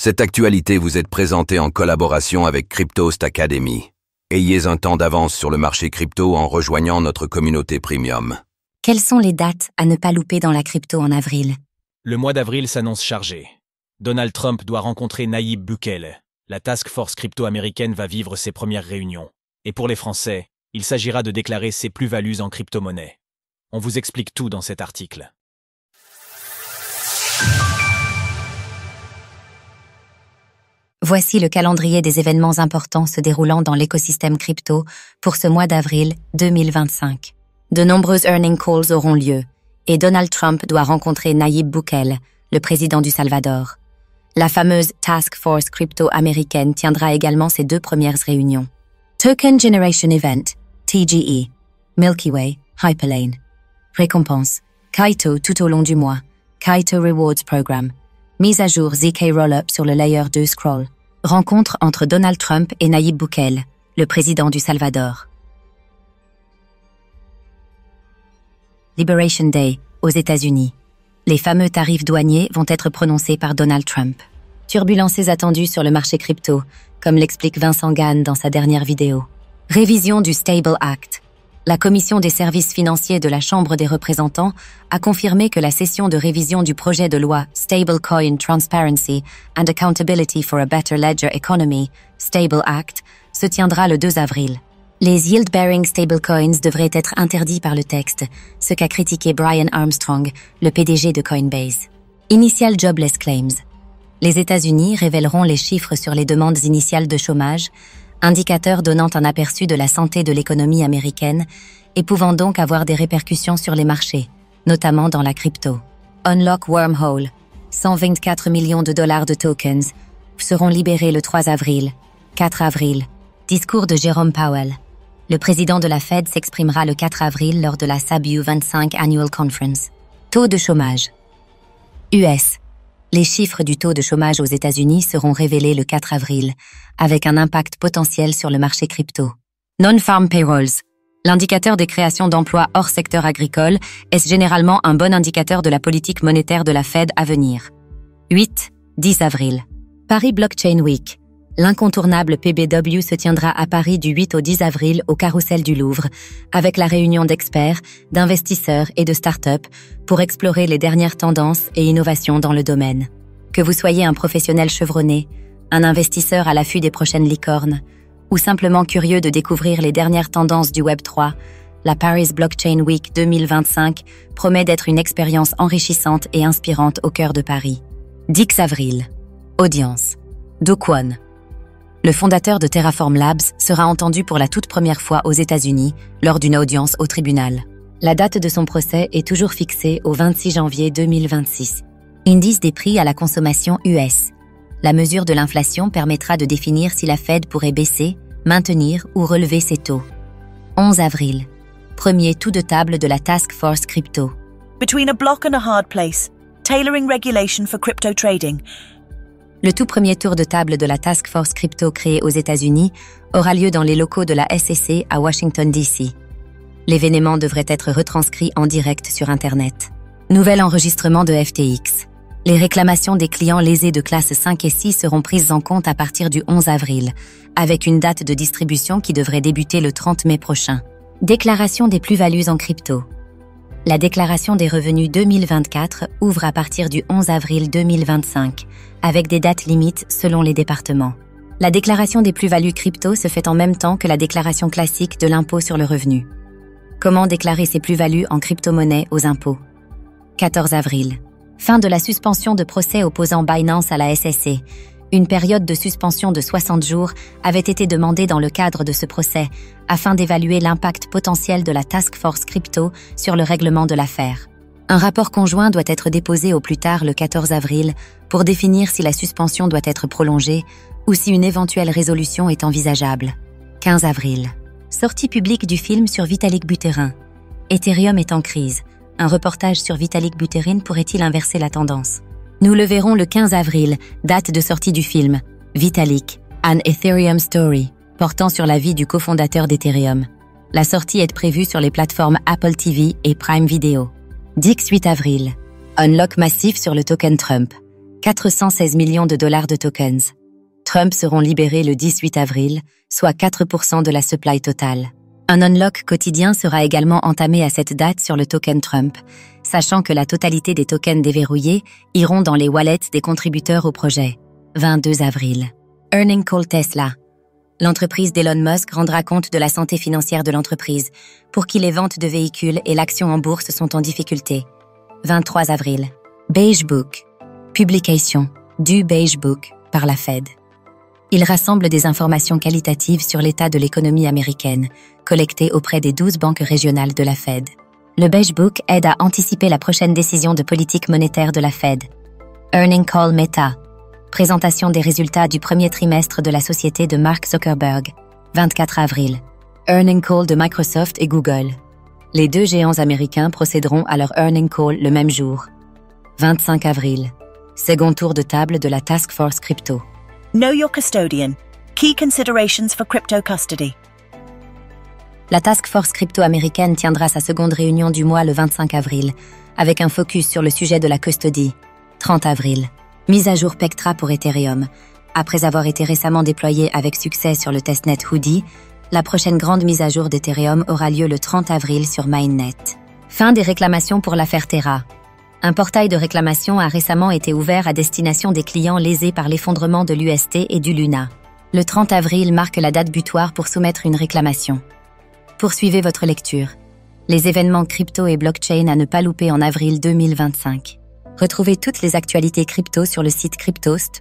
Cette actualité vous est présentée en collaboration avec Cryptost Academy. Ayez un temps d'avance sur le marché crypto en rejoignant notre communauté premium. Quelles sont les dates à ne pas louper dans la crypto en avril? Le mois d'avril s'annonce chargé. Donald Trump doit rencontrer Nayib Bukele. La Task Force crypto américaine va vivre ses premières réunions. Et pour les Français, il s'agira de déclarer ses plus-values en crypto-monnaie. On vous explique tout dans cet article. Voici le calendrier des événements importants se déroulant dans l'écosystème crypto pour ce mois d'avril 2025. De nombreuses earnings calls auront lieu et Donald Trump doit rencontrer Nayib Bukele, le président du Salvador. La fameuse Task Force crypto américaine tiendra également ses deux premières réunions. Token Generation Event, TGE, Milky Way, Hyperlane. Récompense, Kaito tout au long du mois, Kaito Rewards Program. Mise à jour ZK Rollup sur le Layer 2 Scroll. Rencontre entre Donald Trump et Nayib Bukele, le président du Salvador. Liberation Day, aux États-Unis. Les fameux tarifs douaniers vont être prononcés par Donald Trump. Turbulences attendues sur le marché crypto, comme l'explique Vincent Gann dans sa dernière vidéo. Révision du Stable Act. La Commission des services financiers de la Chambre des représentants a confirmé que la session de révision du projet de loi Stablecoin Transparency and Accountability for a Better Ledger Economy, Stable Act, se tiendra le 2 avril. Les yield-bearing stablecoins devraient être interdits par le texte, ce qu'a critiqué Brian Armstrong, le PDG de Coinbase. Initial Jobless Claims. Les États-Unis révéleront les chiffres sur les demandes initiales de chômage, indicateur donnant un aperçu de la santé de l'économie américaine et pouvant donc avoir des répercussions sur les marchés, notamment dans la crypto. Unlock Wormhole, 124 millions de dollars de tokens, seront libérés le 3 avril. 4 avril, discours de Jerome Powell. Le président de la Fed s'exprimera le 4 avril lors de la SABU 25 Annual Conference. Taux de chômage. US. Les chiffres du taux de chômage aux États-Unis seront révélés le 4 avril, avec un impact potentiel sur le marché crypto. Non-farm payrolls. L'indicateur des créations d'emplois hors secteur agricole est généralement un bon indicateur de la politique monétaire de la Fed à venir. 8-10 avril. Paris Blockchain Week. L'incontournable PBW se tiendra à Paris du 8 au 10 avril au Carrousel du Louvre, avec la réunion d'experts, d'investisseurs et de start-up pour explorer les dernières tendances et innovations dans le domaine. Que vous soyez un professionnel chevronné, un investisseur à l'affût des prochaines licornes, ou simplement curieux de découvrir les dernières tendances du Web3, la Paris Blockchain Week 2025 promet d'être une expérience enrichissante et inspirante au cœur de Paris. 10 avril. Audience. Do Kwon. Le fondateur de Terraform Labs sera entendu pour la toute première fois aux États-Unis lors d'une audience au tribunal. La date de son procès est toujours fixée au 26 janvier 2026. Indice des prix à la consommation US. La mesure de l'inflation permettra de définir si la Fed pourrait baisser, maintenir ou relever ses taux. 11 avril. Premier tour de table de la Task Force Crypto. Between a block and a hard place. Tailoring regulation for crypto trading. Le tout premier tour de table de la Task Force Crypto créée aux États-Unis aura lieu dans les locaux de la SEC à Washington, D.C. L'événement devrait être retranscrit en direct sur Internet. Nouvel enregistrement de FTX. Les réclamations des clients lésés de classe 5 et 6 seront prises en compte à partir du 11 avril, avec une date de distribution qui devrait débuter le 30 mai prochain. Déclaration des plus-values en crypto. La déclaration des revenus 2024 ouvre à partir du 11 avril 2025, avec des dates limites selon les départements. La déclaration des plus-values crypto se fait en même temps que la déclaration classique de l'impôt sur le revenu. Comment déclarer ses plus-values en crypto-monnaie aux impôts? 14 avril. Fin de la suspension de procès opposant Binance à la SEC. Une période de suspension de 60 jours avait été demandée dans le cadre de ce procès afin d'évaluer l'impact potentiel de la Task Force Crypto sur le règlement de l'affaire. Un rapport conjoint doit être déposé au plus tard le 14 avril pour définir si la suspension doit être prolongée ou si une éventuelle résolution est envisageable. 15 avril. Sortie publique du film sur Vitalik Buterin. Ethereum est en crise. Un reportage sur Vitalik Buterin pourrait-il inverser la tendance? Nous le verrons le 15 avril, date de sortie du film Vitalik, An Ethereum Story, portant sur la vie du cofondateur d'Ethereum. La sortie est prévue sur les plateformes Apple TV et Prime Video. 18 avril. Unlock massif sur le token Trump. 416 millions de dollars de tokens. Trump seront libérés le 18 avril, soit 4% de la supply totale. Un unlock quotidien sera également entamé à cette date sur le token Trump, sachant que la totalité des tokens déverrouillés iront dans les wallets des contributeurs au projet. 22 avril. Earning Call Tesla. L'entreprise d'Elon Musk rendra compte de la santé financière de l'entreprise, pour qui les ventes de véhicules et l'action en bourse sont en difficulté. 23 avril. Beige Book. Publication du Beige Book par la Fed. Il rassemble des informations qualitatives sur l'état de l'économie américaine, collectées auprès des 12 banques régionales de la Fed. Le Beige Book aide à anticiper la prochaine décision de politique monétaire de la Fed. Earning Call Meta. Présentation des résultats du premier trimestre de la société de Mark Zuckerberg. 24 avril. Earning Call de Microsoft et Google. Les deux géants américains procéderont à leur Earning Call le même jour. 25 avril. Second tour de table de la Task Force Crypto. Know your custodian. Key considerations for crypto custody. La Task Force Crypto américaine tiendra sa seconde réunion du mois le 25 avril, avec un focus sur le sujet de la custody. 30 avril. Mise à jour Pectra pour Ethereum. Après avoir été récemment déployé avec succès sur le testnet Hoodie, la prochaine grande mise à jour d'Ethereum aura lieu le 30 avril sur Mainnet. Fin des réclamations pour l'affaire Terra. Un portail de réclamation a récemment été ouvert à destination des clients lésés par l'effondrement de l'UST et du Luna. Le 30 avril marque la date butoir pour soumettre une réclamation. Poursuivez votre lecture. Les événements crypto et blockchain à ne pas louper en avril 2025. Retrouvez toutes les actualités crypto sur le site cryptost.fr.